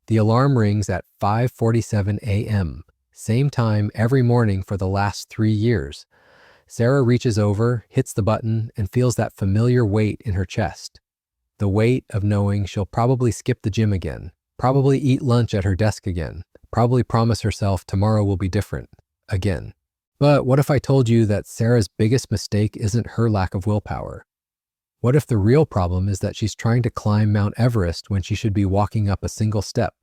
The alarm rings at 5:47 a.m., same time every morning for the last 3 years. Sarah reaches over, hits the button, and feels that familiar weight in her chest. The weight of knowing she'll probably skip the gym again, probably eat lunch at her desk again, probably promise herself tomorrow will be different again. But what if I told you that Sarah's biggest mistake isn't her lack of willpower? What if the real problem is that she's trying to climb Mount Everest when she should be walking up a single step?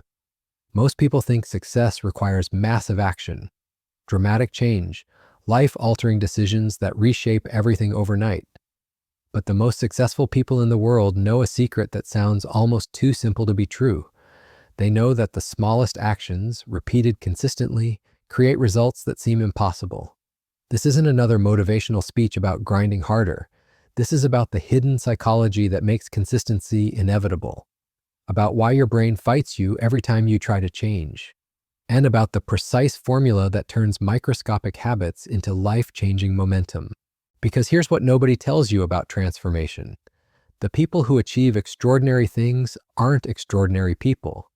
Most people think success requires massive action, dramatic change, life-altering decisions that reshape everything overnight. But the most successful people in the world know a secret that sounds almost too simple to be true. They know that the smallest actions, repeated consistently, create results that seem impossible. This isn't another motivational speech about grinding harder. This is about the hidden psychology that makes consistency inevitable, about why your brain fights you every time you try to change, and about the precise formula that turns microscopic habits into life-changing momentum. Because here's what nobody tells you about transformation. The people who achieve extraordinary things aren't extraordinary people.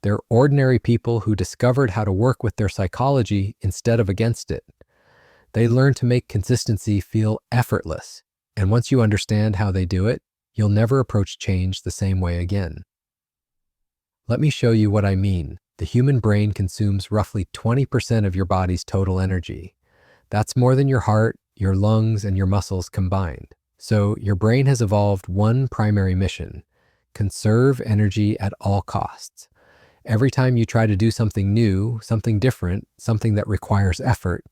They're ordinary people who discovered how to work with their psychology instead of against it. They learn to make consistency feel effortless, and once you understand how they do it, you'll never approach change the same way again. Let me show you what I mean. The human brain consumes roughly 20% of your body's total energy. That's more than your heart, your lungs, and your muscles combined. So your brain has evolved one primary mission: conserve energy at all costs. Every time you try to do something new, something different, something that requires effort,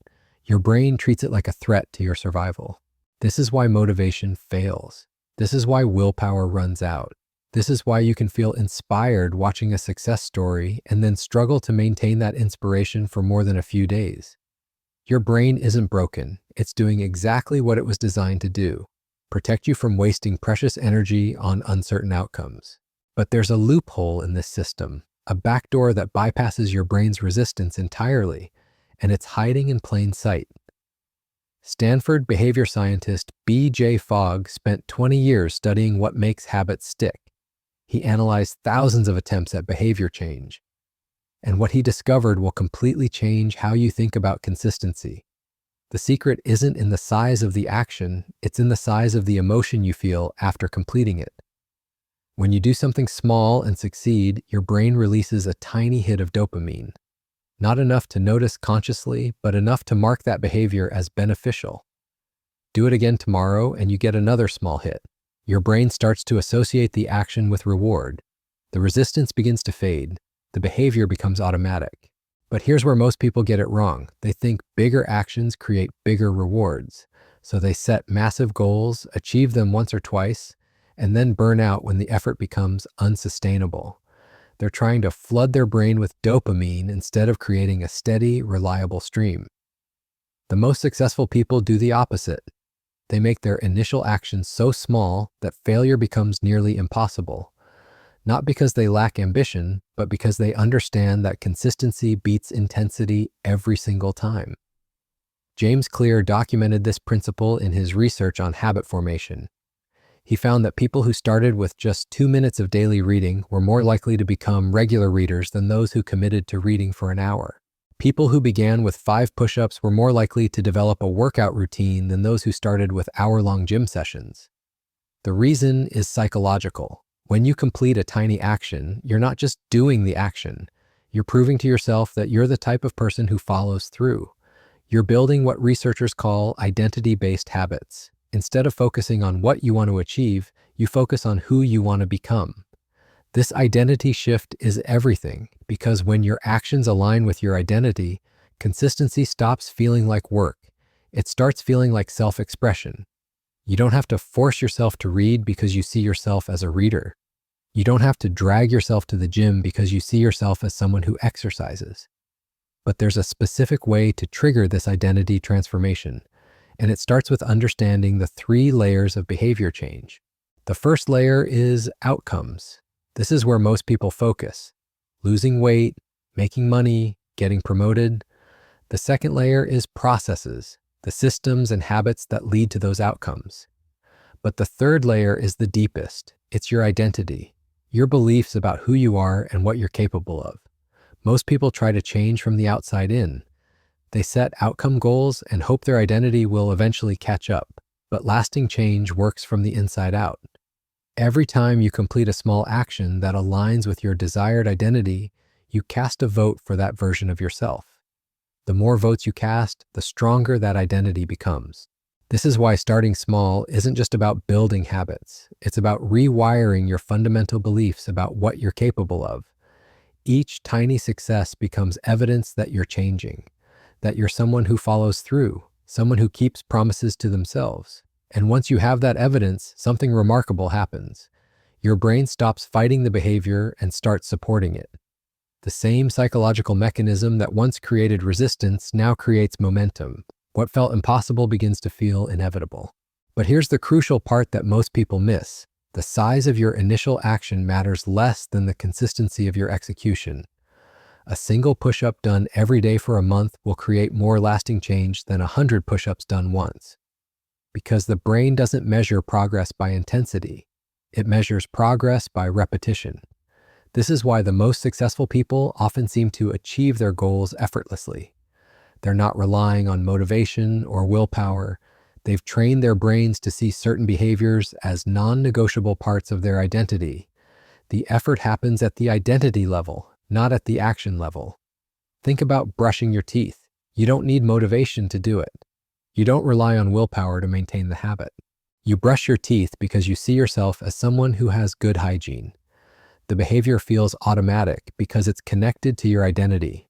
your brain treats it like a threat to your survival. This is why motivation fails. This is why willpower runs out. This is why you can feel inspired watching a success story and then struggle to maintain that inspiration for more than a few days. Your brain isn't broken. It's doing exactly what it was designed to do: protect you from wasting precious energy on uncertain outcomes. But there's a loophole in this system, a backdoor that bypasses your brain's resistance entirely, and it's hiding in plain sight. Stanford behavior scientist B.J. Fogg spent 20 years studying what makes habits stick. He analyzed thousands of attempts at behavior change, and what he discovered will completely change how you think about consistency. The secret isn't in the size of the action, it's in the size of the emotion you feel after completing it. When you do something small and succeed, your brain releases a tiny hit of dopamine. Not enough to notice consciously, but enough to mark that behavior as beneficial. Do it again tomorrow and you get another small hit. Your brain starts to associate the action with reward. The resistance begins to fade. The behavior becomes automatic. But here's where most people get it wrong. They think bigger actions create bigger rewards. So they set massive goals, achieve them once or twice, and then burn out when the effort becomes unsustainable. They're trying to flood their brain with dopamine instead of creating a steady, reliable stream. The most successful people do the opposite. They make their initial actions so small that failure becomes nearly impossible. Not because they lack ambition, but because they understand that consistency beats intensity every single time. James Clear documented this principle in his research on habit formation. He found that people who started with just 2 minutes of daily reading were more likely to become regular readers than those who committed to reading for an hour. People who began with 5 push-ups were more likely to develop a workout routine than those who started with hour-long gym sessions. The reason is psychological. When you complete a tiny action, you're not just doing the action. You're proving to yourself that you're the type of person who follows through. You're building what researchers call identity-based habits. Instead of focusing on what you want to achieve, you focus on who you want to become. This identity shift is everything, because when your actions align with your identity, consistency stops feeling like work. It starts feeling like self-expression. You don't have to force yourself to read because you see yourself as a reader. You don't have to drag yourself to the gym because you see yourself as someone who exercises. But there's a specific way to trigger this identity transformation, and it starts with understanding the 3 layers of behavior change. The first layer is outcomes. This is where most people focus: losing weight, making money, getting promoted. The second layer is processes, the systems and habits that lead to those outcomes. But the third layer is the deepest. It's your identity. Your beliefs about who you are and what you're capable of. Most people try to change from the outside in. They set outcome goals and hope their identity will eventually catch up, but lasting change works from the inside out. Every time you complete a small action that aligns with your desired identity, you cast a vote for that version of yourself. The more votes you cast, the stronger that identity becomes. This is why starting small isn't just about building habits. It's about rewiring your fundamental beliefs about what you're capable of. Each tiny success becomes evidence that you're changing, that you're someone who follows through, someone who keeps promises to themselves. And once you have that evidence, something remarkable happens. Your brain stops fighting the behavior and starts supporting it. The same psychological mechanism that once created resistance now creates momentum. What felt impossible begins to feel inevitable. But here's the crucial part that most people miss. The size of your initial action matters less than the consistency of your execution. A single push-up done every day for a month will create more lasting change than 100 push-ups done once. Because the brain doesn't measure progress by intensity. It measures progress by repetition. This is why the most successful people often seem to achieve their goals effortlessly. They're not relying on motivation or willpower. They've trained their brains to see certain behaviors as non-negotiable parts of their identity. The effort happens at the identity level, not at the action level. Think about brushing your teeth. You don't need motivation to do it. You don't rely on willpower to maintain the habit. You brush your teeth because you see yourself as someone who has good hygiene. The behavior feels automatic because it's connected to your identity.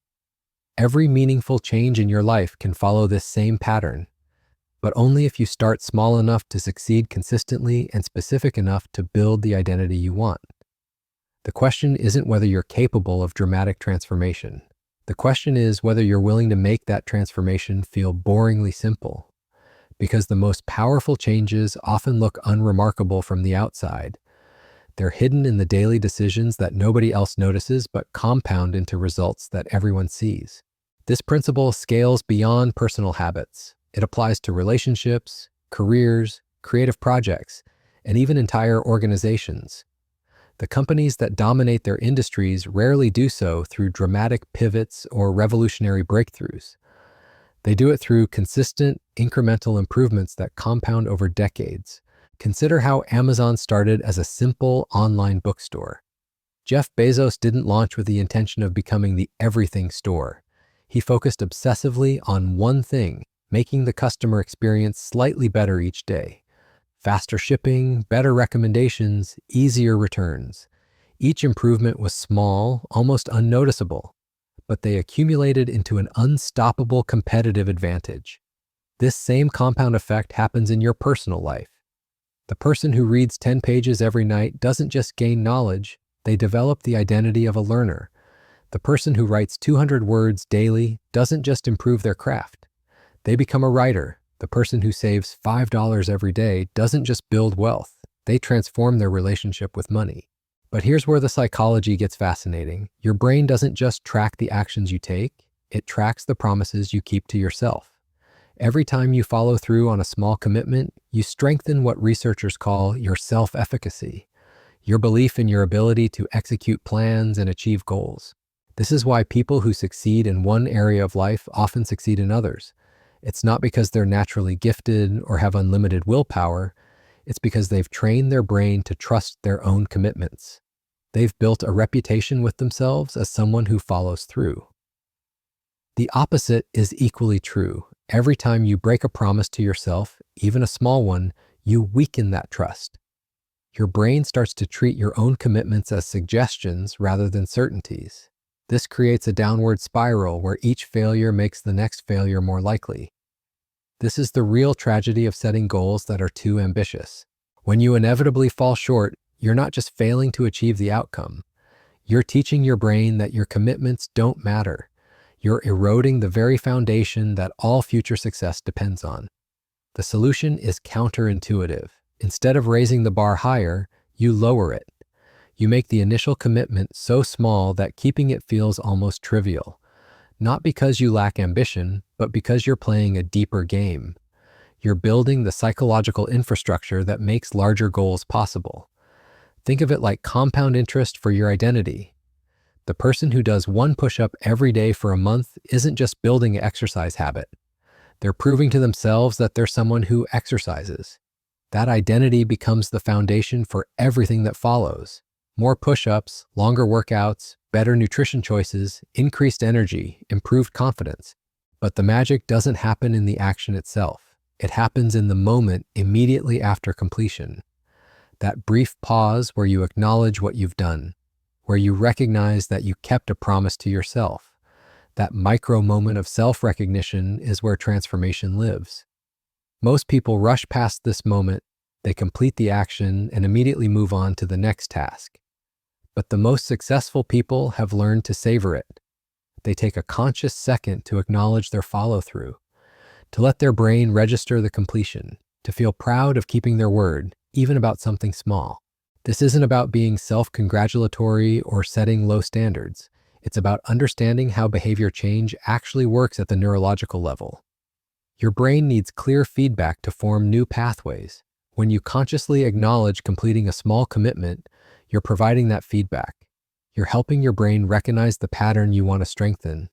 Every meaningful change in your life can follow this same pattern, but only if you start small enough to succeed consistently and specific enough to build the identity you want. The question isn't whether you're capable of dramatic transformation. The question is whether you're willing to make that transformation feel boringly simple. Because the most powerful changes often look unremarkable from the outside. They're hidden in the daily decisions that nobody else notices but compound into results that everyone sees. This principle scales beyond personal habits. It applies to relationships, careers, creative projects, and even entire organizations. The companies that dominate their industries rarely do so through dramatic pivots or revolutionary breakthroughs. They do it through consistent, incremental improvements that compound over decades. Consider how Amazon started as a simple online bookstore. Jeff Bezos didn't launch with the intention of becoming the everything store. He focused obsessively on one thing, making the customer experience slightly better each day. Faster shipping, better recommendations, easier returns. Each improvement was small, almost unnoticeable, but they accumulated into an unstoppable competitive advantage. This same compound effect happens in your personal life. The person who reads 10 pages every night doesn't just gain knowledge, they develop the identity of a learner. The person who writes 200 words daily doesn't just improve their craft. They become a writer. The person who saves $5 every day doesn't just build wealth. They transform their relationship with money. But here's where the psychology gets fascinating. Your brain doesn't just track the actions you take, it tracks the promises you keep to yourself. Every time you follow through on a small commitment, you strengthen what researchers call your self-efficacy, your belief in your ability to execute plans and achieve goals. This is why people who succeed in one area of life often succeed in others. It's not because they're naturally gifted or have unlimited willpower. It's because they've trained their brain to trust their own commitments. They've built a reputation with themselves as someone who follows through. The opposite is equally true. Every time you break a promise to yourself, even a small one, you weaken that trust. Your brain starts to treat your own commitments as suggestions rather than certainties. This creates a downward spiral where each failure makes the next failure more likely. This is the real tragedy of setting goals that are too ambitious. When you inevitably fall short, you're not just failing to achieve the outcome. You're teaching your brain that your commitments don't matter. You're eroding the very foundation that all future success depends on. The solution is counterintuitive. Instead of raising the bar higher, you lower it. You make the initial commitment so small that keeping it feels almost trivial. Not because you lack ambition, but because you're playing a deeper game. You're building the psychological infrastructure that makes larger goals possible. Think of it like compound interest for your identity. The person who does one push-up every day for a month isn't just building an exercise habit. They're proving to themselves that they're someone who exercises. That identity becomes the foundation for everything that follows. More push-ups, longer workouts, better nutrition choices, increased energy, improved confidence. But the magic doesn't happen in the action itself. It happens in the moment immediately after completion. That brief pause where you acknowledge what you've done, where you recognize that you kept a promise to yourself. That micro moment of self-recognition is where transformation lives. Most people rush past this moment, they complete the action and immediately move on to the next task. But the most successful people have learned to savor it. They take a conscious second to acknowledge their follow-through, to let their brain register the completion, to feel proud of keeping their word, even about something small. This isn't about being self-congratulatory or setting low standards. It's about understanding how behavior change actually works at the neurological level. Your brain needs clear feedback to form new pathways. When you consciously acknowledge completing a small commitment, you're providing that feedback. You're helping your brain recognize the pattern you want to strengthen.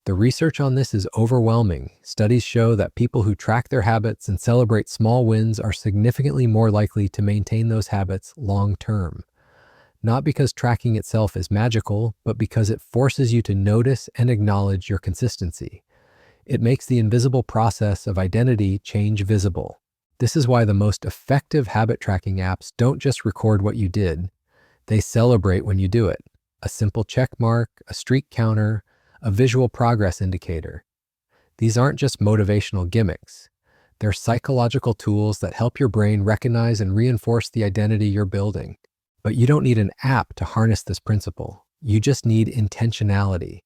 The research on this is overwhelming. Studies show that people who track their habits and celebrate small wins are significantly more likely to maintain those habits long term. Not because tracking itself is magical, but because it forces you to notice and acknowledge your consistency. It makes the invisible process of identity change visible. This is why the most effective habit tracking apps don't just record what you did, they celebrate when you do it. A simple check mark, a streak counter, a visual progress indicator. These aren't just motivational gimmicks. They're psychological tools that help your brain recognize and reinforce the identity you're building. But you don't need an app to harness this principle. You just need intentionality.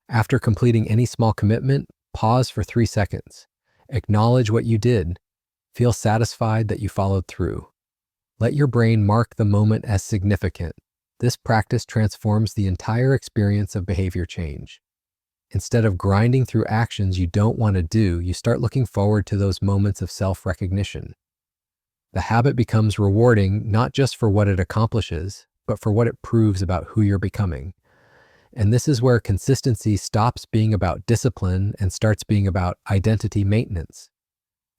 After completing any small commitment, pause for 3 seconds. Acknowledge what you did. Feel satisfied that you followed through. Let your brain mark the moment as significant. This practice transforms the entire experience of behavior change. Instead of grinding through actions you don't want to do, you start looking forward to those moments of self-recognition. The habit becomes rewarding not just for what it accomplishes, but for what it proves about who you're becoming. And this is where consistency stops being about discipline and starts being about identity maintenance.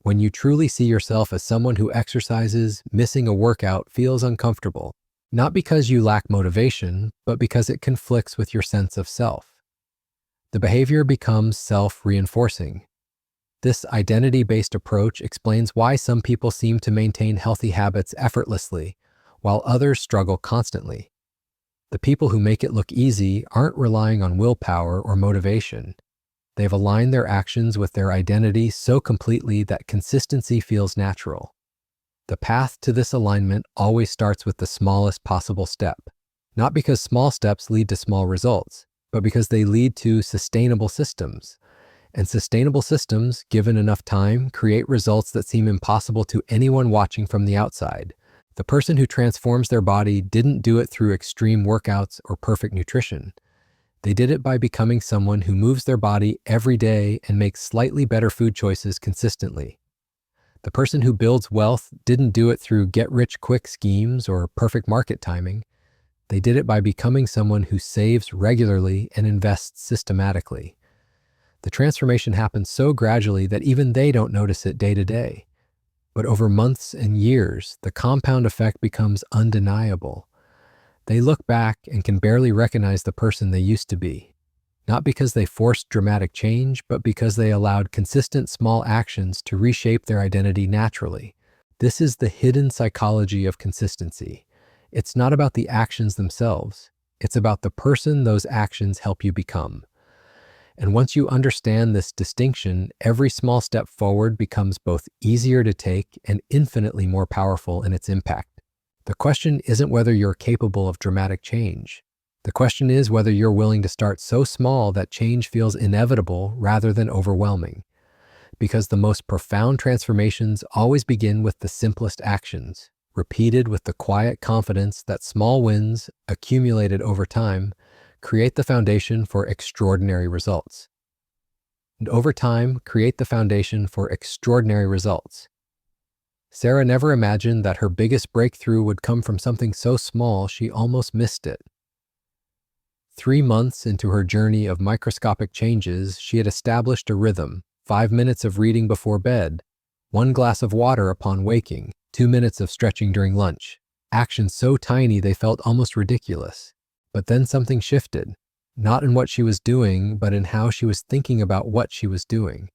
When you truly see yourself as someone who exercises, missing a workout feels uncomfortable, not because you lack motivation, but because it conflicts with your sense of self. The behavior becomes self-reinforcing. This identity-based approach explains why some people seem to maintain healthy habits effortlessly, while others struggle constantly. The people who make it look easy aren't relying on willpower or motivation. They've aligned their actions with their identity so completely that consistency feels natural. The path to this alignment always starts with the smallest possible step, not because small steps lead to small results, but because they lead to sustainable systems. And sustainable systems, given enough time, create results that seem impossible to anyone watching from the outside. The person who transforms their body didn't do it through extreme workouts or perfect nutrition. They did it by becoming someone who moves their body every day and makes slightly better food choices consistently. The person who builds wealth didn't do it through get-rich-quick schemes or perfect market timing. They did it by becoming someone who saves regularly and invests systematically. The transformation happens so gradually that even they don't notice it day to day. But over months and years, the compound effect becomes undeniable. They look back and can barely recognize the person they used to be, not because they forced dramatic change, but because they allowed consistent small actions to reshape their identity naturally. This is the hidden psychology of consistency. It's not about the actions themselves. It's about the person those actions help you become. And once you understand this distinction, every small step forward becomes both easier to take and infinitely more powerful in its impact. The question isn't whether you're capable of dramatic change. The question is whether you're willing to start so small that change feels inevitable rather than overwhelming. Because the most profound transformations always begin with the simplest actions, repeated with the quiet confidence that small wins, accumulated over time, create the foundation for extraordinary results. And over time, create the foundation for extraordinary results. Sarah never imagined that her biggest breakthrough would come from something so small she almost missed it. 3 months into her journey of microscopic changes, she had established a rhythm: 5 minutes of reading before bed, 1 glass of water upon waking, 2 minutes of stretching during lunch. Actions so tiny they felt almost ridiculous. But then something shifted, not in what she was doing, but in how she was thinking about what she was doing.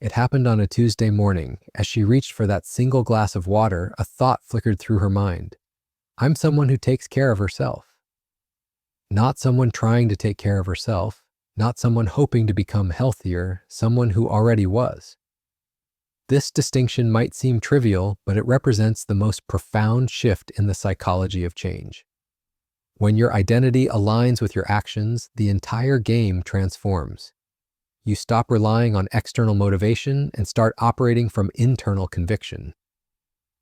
It happened on a Tuesday morning. As she reached for that single glass of water, a thought flickered through her mind. I'm someone who takes care of herself. Not someone trying to take care of herself, not someone hoping to become healthier, someone who already was. This distinction might seem trivial, but it represents the most profound shift in the psychology of change. When your identity aligns with your actions, the entire game transforms. You stop relying on external motivation and start operating from internal conviction.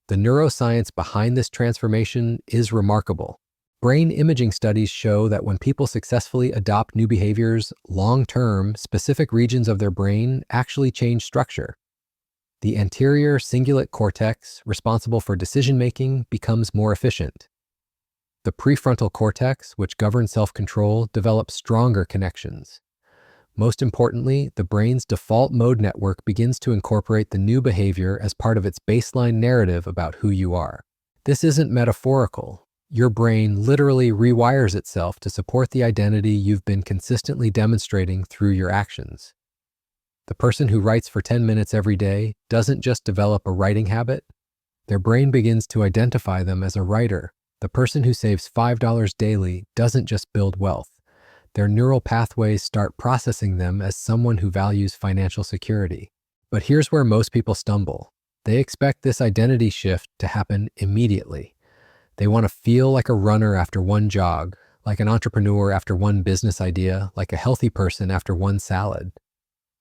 The neuroscience behind this transformation is remarkable. Brain imaging studies show that when people successfully adopt new behaviors, long-term, specific regions of their brain actually change structure. The anterior cingulate cortex, responsible for decision-making, becomes more efficient. The prefrontal cortex, which governs self-control, develops stronger connections. Most importantly, the brain's default mode network begins to incorporate the new behavior as part of its baseline narrative about who you are. This isn't metaphorical. Your brain literally rewires itself to support the identity you've been consistently demonstrating through your actions. The person who writes for 10 minutes every day doesn't just develop a writing habit. Their brain begins to identify them as a writer. The person who saves $5 daily doesn't just build wealth. Their neural pathways start processing them as someone who values financial security. But here's where most people stumble. They expect this identity shift to happen immediately. They want to feel like a runner after one jog, like an entrepreneur after one business idea, like a healthy person after one salad.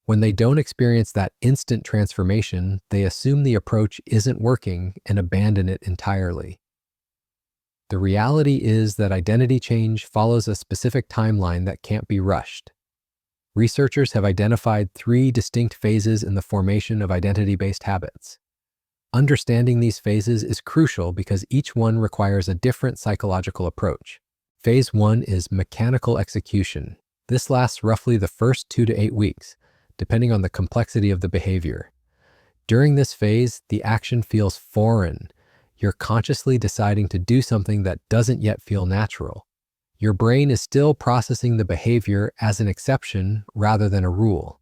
When they don't experience that instant transformation, they assume the approach isn't working and abandon it entirely. The reality is that identity change follows a specific timeline that can't be rushed. Researchers have identified 3 distinct phases in the formation of identity-based habits. Understanding these phases is crucial because each one requires a different psychological approach. Phase 1 is mechanical execution. This lasts roughly the first 2 to 8 weeks, depending on the complexity of the behavior. During this phase, the action feels foreign. You're consciously deciding to do something that doesn't yet feel natural. Your brain is still processing the behavior as an exception rather than a rule.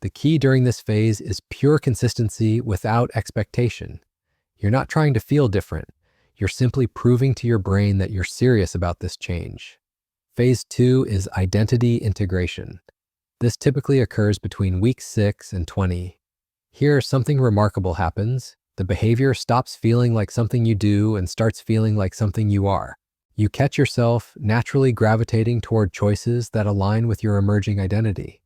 The key during this phase is pure consistency without expectation. You're not trying to feel different. You're simply proving to your brain that you're serious about this change. Phase 2 is identity integration. This typically occurs between week 6 and 20. Here, something remarkable happens. The behavior stops feeling like something you do and starts feeling like something you are. You catch yourself naturally gravitating toward choices that align with your emerging identity.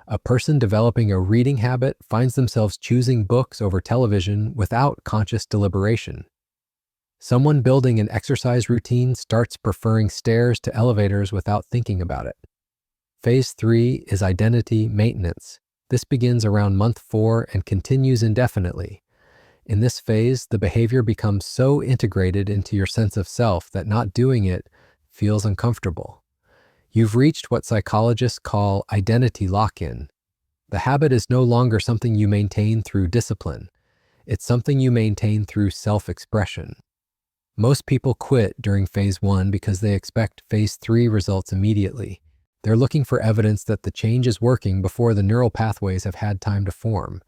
A person developing a reading habit finds themselves choosing books over television without conscious deliberation. Someone building an exercise routine starts preferring stairs to elevators without thinking about it. Phase 3 is identity maintenance. This begins around month 4 and continues indefinitely. In this phase, the behavior becomes so integrated into your sense of self that not doing it feels uncomfortable. You've reached what psychologists call identity lock-in. The habit is no longer something you maintain through discipline. It's something you maintain through self-expression. Most people quit during phase 1 because they expect phase 3 results immediately. They're looking for evidence that the change is working before the neural pathways have had time to form.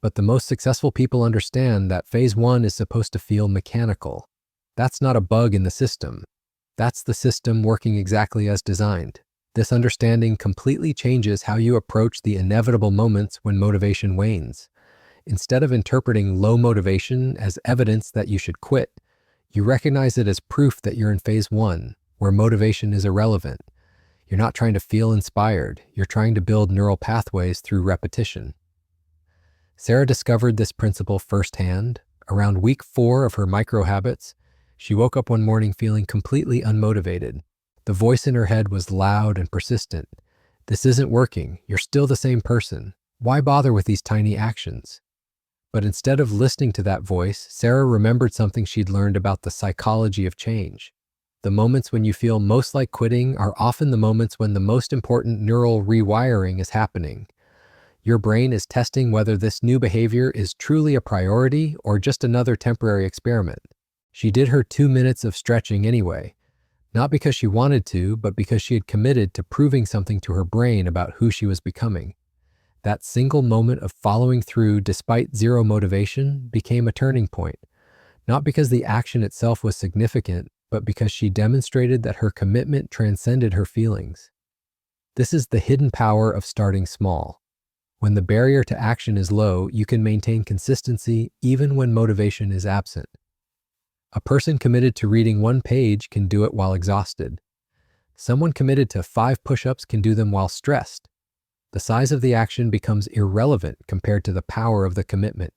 But the most successful people understand that phase 1 is supposed to feel mechanical. That's not a bug in the system. That's the system working exactly as designed. This understanding completely changes how you approach the inevitable moments when motivation wanes. Instead of interpreting low motivation as evidence that you should quit, you recognize it as proof that you're in phase 1, where motivation is irrelevant. You're not trying to feel inspired. You're trying to build neural pathways through repetition. Sarah discovered this principle firsthand. Around week 4 of her micro-habits, she woke up one morning feeling completely unmotivated. The voice in her head was loud and persistent. This isn't working. You're still the same person. Why bother with these tiny actions? But instead of listening to that voice, Sarah remembered something she'd learned about the psychology of change. The moments when you feel most like quitting are often the moments when the most important neural rewiring is happening. Your brain is testing whether this new behavior is truly a priority or just another temporary experiment. She did her 2 minutes of stretching anyway, not because she wanted to, but because she had committed to proving something to her brain about who she was becoming. That single moment of following through despite zero motivation became a turning point, not because the action itself was significant, but because she demonstrated that her commitment transcended her feelings. This is the hidden power of starting small. When the barrier to action is low, you can maintain consistency even when motivation is absent. A person committed to reading 1 page can do it while exhausted. Someone committed to 5 push-ups can do them while stressed. The size of the action becomes irrelevant compared to the power of the commitment.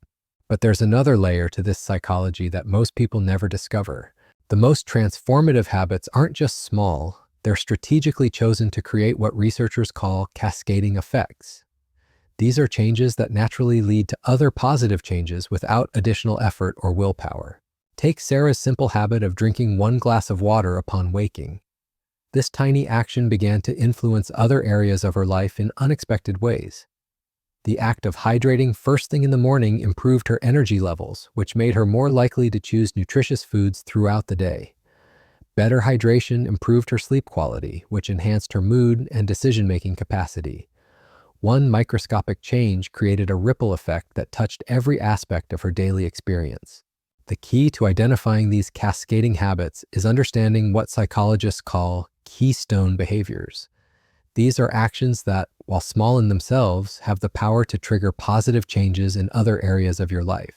But there's another layer to this psychology that most people never discover. The most transformative habits aren't just small, they're strategically chosen to create what researchers call cascading effects. These are changes that naturally lead to other positive changes without additional effort or willpower. Take Sarah's simple habit of drinking 1 glass of water upon waking. This tiny action began to influence other areas of her life in unexpected ways. The act of hydrating first thing in the morning improved her energy levels, which made her more likely to choose nutritious foods throughout the day. Better hydration improved her sleep quality, which enhanced her mood and decision-making capacity. One microscopic change created a ripple effect that touched every aspect of her daily experience. The key to identifying these cascading habits is understanding what psychologists call keystone behaviors. These are actions that, while small in themselves, have the power to trigger positive changes in other areas of your life.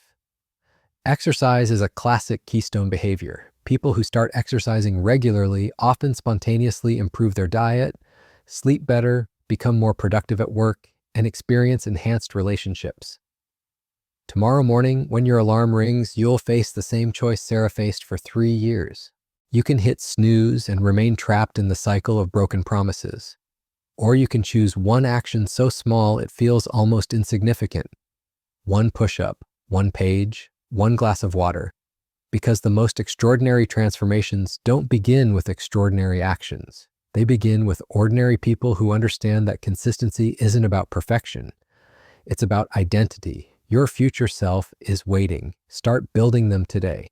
Exercise is a classic keystone behavior. People who start exercising regularly often spontaneously improve their diet, sleep better, become more productive at work, and experience enhanced relationships. Tomorrow morning, when your alarm rings, you'll face the same choice Sarah faced for 3 years. You can hit snooze and remain trapped in the cycle of broken promises. Or you can choose one action so small it feels almost insignificant. 1 push-up, 1 page, 1 glass of water. Because the most extraordinary transformations don't begin with extraordinary actions. They begin with ordinary people who understand that consistency isn't about perfection. It's about identity. Your future self is waiting. Start building them today.